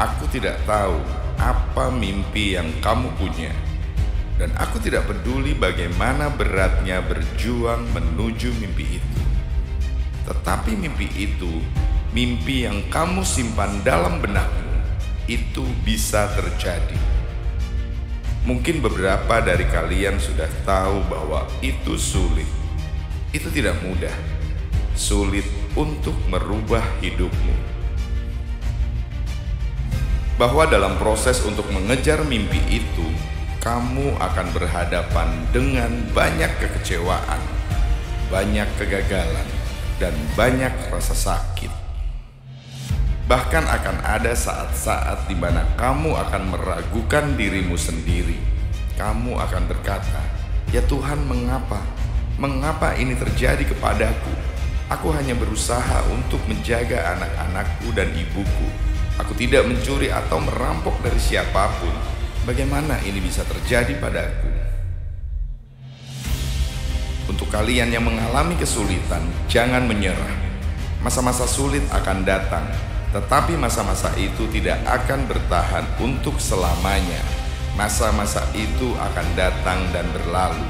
Aku tidak tahu apa mimpi yang kamu punya, dan aku tidak peduli bagaimana beratnya berjuang menuju mimpi itu. Tetapi mimpi itu, mimpi yang kamu simpan dalam benakmu, itu bisa terjadi. Mungkin beberapa dari kalian sudah tahu bahwa itu sulit. Itu tidak mudah. Sulit untuk merubah hidupmu. Bahwa dalam proses untuk mengejar mimpi itu, kamu akan berhadapan dengan banyak kekecewaan, banyak kegagalan, dan banyak rasa sakit. Bahkan akan ada saat-saat di mana kamu akan meragukan dirimu sendiri. Kamu akan berkata, "Ya Tuhan, mengapa? Mengapa ini terjadi kepadaku? Aku hanya berusaha untuk menjaga anak-anakku dan ibuku. Aku tidak mencuri atau merampok dari siapapun. Bagaimana ini bisa terjadi padaku?" Untuk kalian yang mengalami kesulitan, jangan menyerah. Masa-masa sulit akan datang, tetapi masa-masa itu tidak akan bertahan untuk selamanya. Masa-masa itu akan datang dan berlalu.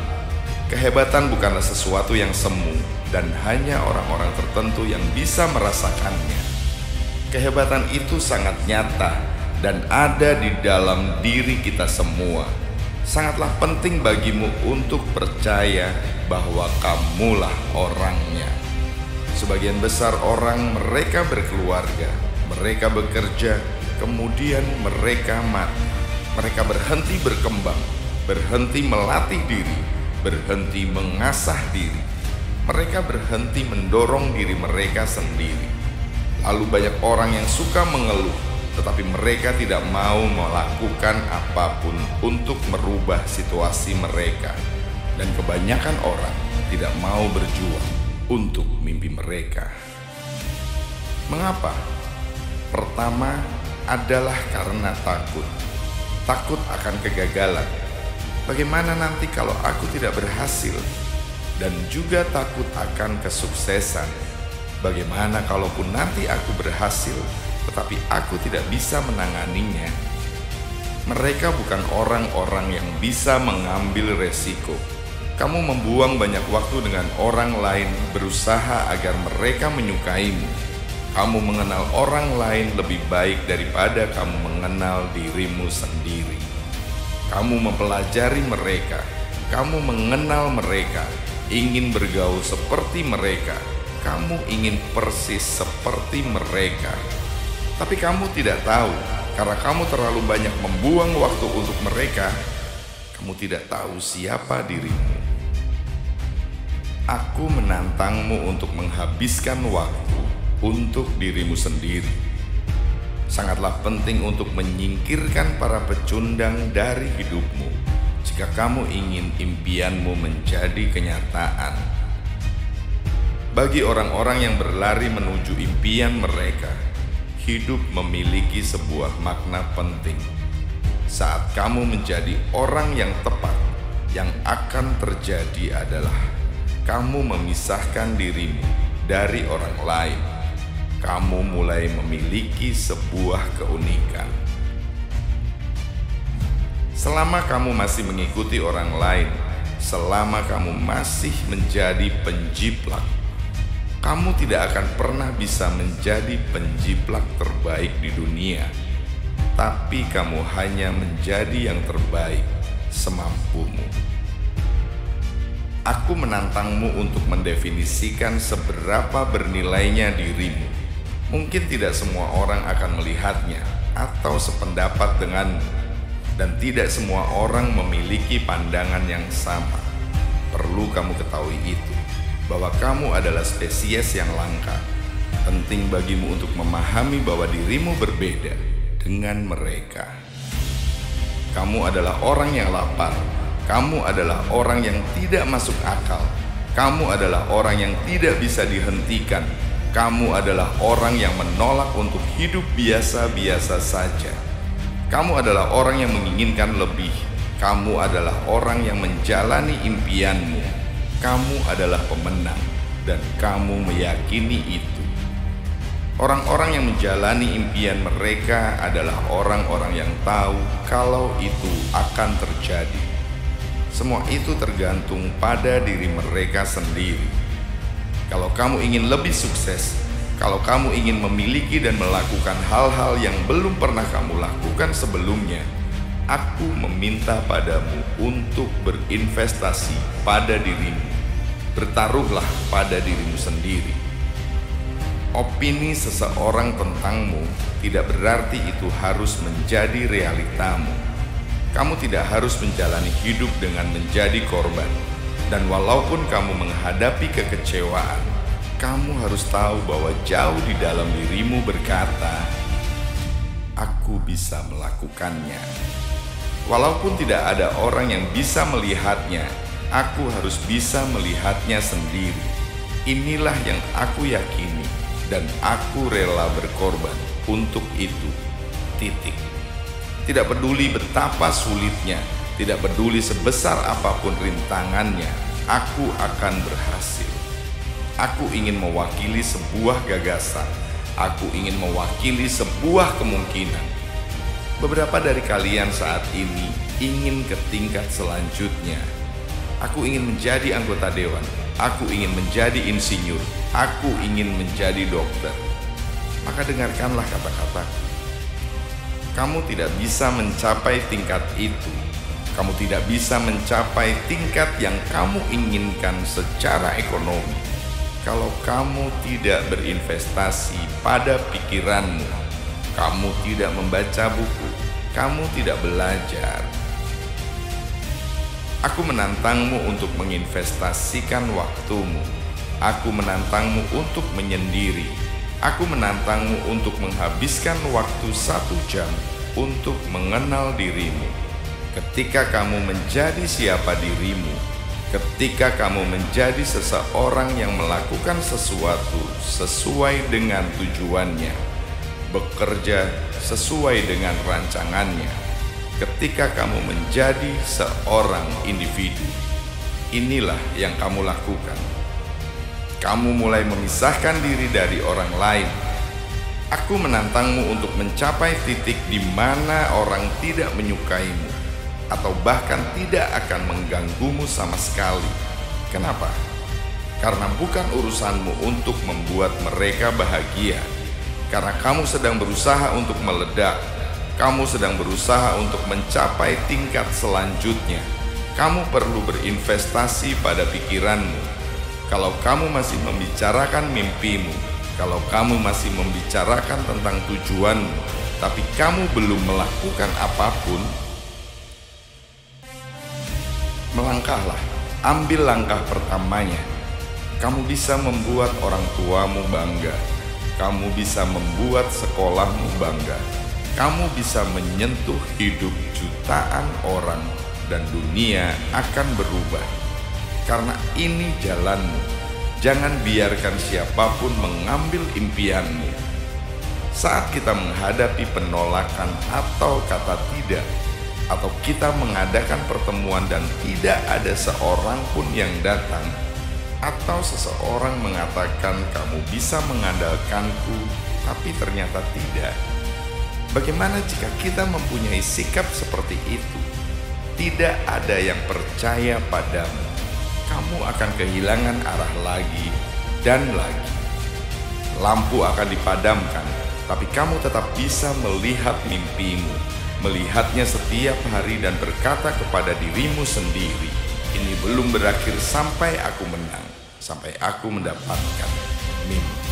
Kehebatan bukanlah sesuatu yang semu, dan hanya orang-orang tertentu yang bisa merasakannya. Kehebatan itu sangat nyata dan ada di dalam diri kita semua. Sangatlah penting bagimu untuk percaya bahwa kamulah orangnya. Sebagian besar orang, mereka berkeluarga, mereka bekerja, kemudian mereka mati. Mereka berhenti berkembang, berhenti melatih diri, berhenti mengasah diri. Mereka berhenti mendorong diri mereka sendiri. Lalu banyak orang yang suka mengeluh, tetapi mereka tidak mau melakukan apapun untuk merubah situasi mereka. Dan kebanyakan orang tidak mau berjuang untuk mimpi mereka. Mengapa? Pertama adalah karena takut. Takut akan kegagalan. Bagaimana nanti kalau aku tidak berhasil? Dan juga takut akan kesuksesan. Bagaimana kalaupun nanti aku berhasil, tetapi aku tidak bisa menanganinya? Mereka bukan orang-orang yang bisa mengambil resiko. Kamu membuang banyak waktu dengan orang lain berusaha agar mereka menyukaimu. Kamu mengenal orang lain lebih baik daripada kamu mengenal dirimu sendiri. Kamu mempelajari mereka, kamu mengenal mereka, ingin bergaul seperti mereka. Kamu ingin persis seperti mereka. Tapi kamu tidak tahu, karena kamu terlalu banyak membuang waktu untuk mereka. Kamu tidak tahu siapa dirimu. Aku menantangmu untuk menghabiskan waktu untuk dirimu sendiri. Sangatlah penting untuk menyingkirkan para pecundang dari hidupmu jika kamu ingin impianmu menjadi kenyataan. Bagi orang-orang yang berlari menuju impian mereka, hidup memiliki sebuah makna penting. Saat kamu menjadi orang yang tepat, yang akan terjadi adalah kamu memisahkan dirimu dari orang lain. Kamu mulai memiliki sebuah keunikan. Selama kamu masih mengikuti orang lain, selama kamu masih menjadi penjiplak, kamu tidak akan pernah bisa menjadi penjiplak terbaik di dunia. Tapi kamu hanya menjadi yang terbaik semampumu. Aku menantangmu untuk mendefinisikan seberapa bernilainya dirimu. Mungkin tidak semua orang akan melihatnya atau sependapat denganmu, dan tidak semua orang memiliki pandangan yang sama. Perlu kamu ketahui itu, bahwa kamu adalah spesies yang langka. Penting bagimu untuk memahami bahwa dirimu berbeda dengan mereka. Kamu adalah orang yang lapar. Kamu adalah orang yang tidak masuk akal. Kamu adalah orang yang tidak bisa dihentikan. Kamu adalah orang yang menolak untuk hidup biasa-biasa saja. Kamu adalah orang yang menginginkan lebih. Kamu adalah orang yang menjalani impianmu. Kamu adalah pemenang, dan kamu meyakini itu. Orang-orang yang menjalani impian mereka adalah orang-orang yang tahu kalau itu akan terjadi. Semua itu tergantung pada diri mereka sendiri. Kalau kamu ingin lebih sukses, kalau kamu ingin memiliki dan melakukan hal-hal yang belum pernah kamu lakukan sebelumnya, aku meminta padamu untuk berinvestasi pada dirimu. Bertaruhlah pada dirimu sendiri. Opini seseorang tentangmu tidak berarti itu harus menjadi realitamu. Kamu tidak harus menjalani hidup dengan menjadi korban. Dan walaupun kamu menghadapi kekecewaan, kamu harus tahu bahwa jauh di dalam dirimu berkata, "Aku bisa melakukannya." Walaupun tidak ada orang yang bisa melihatnya, aku harus bisa melihatnya sendiri. Inilah yang aku yakini, dan aku rela berkorban untuk itu. Titik. Tidak peduli betapa sulitnya, tidak peduli sebesar apapun rintangannya, aku akan berhasil. Aku ingin mewakili sebuah gagasan. Aku ingin mewakili sebuah kemungkinan. Beberapa dari kalian saat ini ingin ke tingkat selanjutnya. Aku ingin menjadi anggota dewan. Aku ingin menjadi insinyur. Aku ingin menjadi dokter. Maka dengarkanlah kata-kataku. Kamu tidak bisa mencapai tingkat itu. Kamu tidak bisa mencapai tingkat yang kamu inginkan secara ekonomi kalau kamu tidak berinvestasi pada pikiranmu. Kamu tidak membaca buku. Kamu tidak belajar. Aku menantangmu untuk menginvestasikan waktumu. Aku menantangmu untuk menyendiri. Aku menantangmu untuk menghabiskan waktu 1 jam untuk mengenal dirimu. Ketika kamu menjadi siapa dirimu, ketika kamu menjadi seseorang yang melakukan sesuatu sesuai dengan tujuannya, bekerja sesuai dengan rancangannya, ketika kamu menjadi seorang individu, inilah yang kamu lakukan. Kamu mulai memisahkan diri dari orang lain. Aku menantangmu untuk mencapai titik di mana orang tidak menyukaimu atau bahkan tidak akan mengganggumu sama sekali. Kenapa? Karena bukan urusanmu untuk membuat mereka bahagia. Karena kamu sedang berusaha untuk meledak. Kamu sedang berusaha untuk mencapai tingkat selanjutnya. Kamu perlu berinvestasi pada pikiranmu. Kalau kamu masih membicarakan mimpimu, kalau kamu masih membicarakan tentang tujuanmu, tapi kamu belum melakukan apapun, melangkahlah, ambil langkah pertamanya. Kamu bisa membuat orang tuamu bangga. Kamu bisa membuat sekolahmu bangga. Kamu bisa menyentuh hidup jutaan orang dan dunia akan berubah. Karena ini jalanmu. Jangan biarkan siapapun mengambil impianmu. Saat kita menghadapi penolakan atau kata tidak, atau kita mengadakan pertemuan dan tidak ada seorang pun yang datang, atau seseorang mengatakan kamu bisa mengandalkanku, tapi ternyata tidak. Bagaimana jika kita mempunyai sikap seperti itu? Tidak ada yang percaya padamu. Kamu akan kehilangan arah lagi dan lagi. Lampu akan dipadamkan, tapi kamu tetap bisa melihat mimpimu, melihatnya setiap hari dan berkata kepada dirimu sendiri, ini belum berakhir sampai aku menang, sampai aku mendapatkan mimpi.